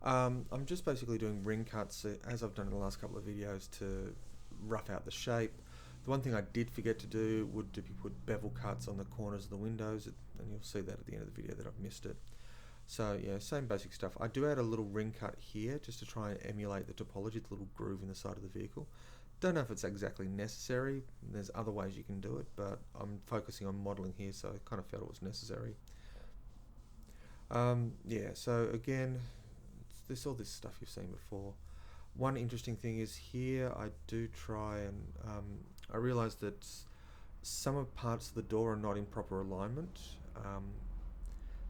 I'm just basically doing ring cuts as I've done in the last couple of videos to rough out the shape. The one thing I did forget to do would be put bevel cuts on the corners of the windows, and you'll see that at the end of the video that I've missed it. So yeah, same basic stuff. I do add a little ring cut here just to try and emulate the topology, the little groove in the side of the vehicle. Don't know if it's exactly necessary. There's other ways you can do it, but I'm focusing on modeling here, so I kind of felt it was necessary. Yeah, so again, there's all this stuff you've seen before. One interesting thing is here I do try and I realize that some of parts of the door are not in proper alignment.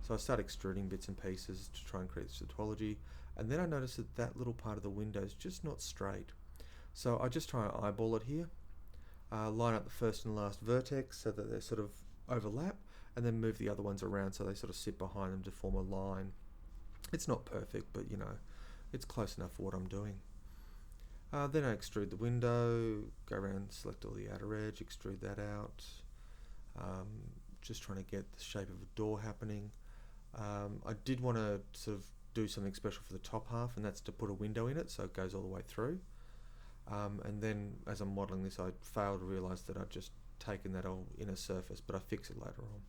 So I start extruding bits and pieces to try and create this topology, and then I notice that that little part of the window is just not straight. So I just try and eyeball it here, line up the first and last vertex so that they sort of overlap, and then move the other ones around so they sort of sit behind them to form a line. It's not perfect, but you know, it's close enough for what I'm doing. Then I extrude the window, go around, select all the outer edge, extrude that out. Just trying to get the shape of a door happening. I did want to sort of do something special for the top half, and that's to put a window in it so it goes all the way through. And then as I'm modelling this, I failed to realise that I'd just taken that whole inner surface, but I fix it later on.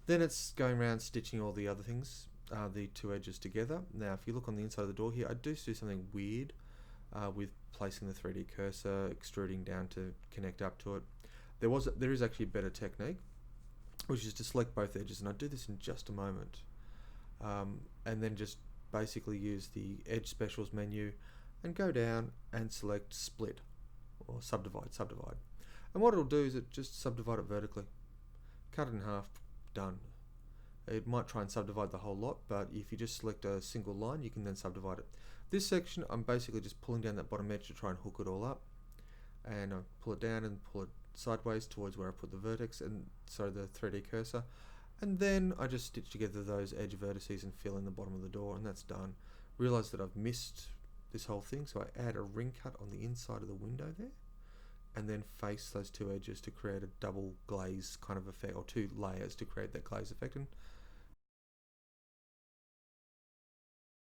Then it's going around stitching all the other things, the two edges together. Now if you look on the inside of the door here, I do something weird with placing the 3D cursor, extruding down to connect up to it. There is actually a better technique, which is to select both edges, and I'll do this in just a moment. And then just basically use the Edge Specials menu and go down and select Split, or Subdivide. And what it'll do is it just subdivide it vertically. Cut it in half, done. It might try and subdivide the whole lot, but if you just select a single line, you can then subdivide it. This section, I'm basically just pulling down that bottom edge to try and hook it all up. And I pull it down and pull it sideways towards where I put the vertex, and so the 3D cursor, and then I just stitch together those edge vertices and fill in the bottom of the door, and that's done. Realize that I've missed this whole thing, so I add a ring cut on the inside of the window there, and then face those two edges to create a double glaze kind of effect, or two layers to create that glaze effect, and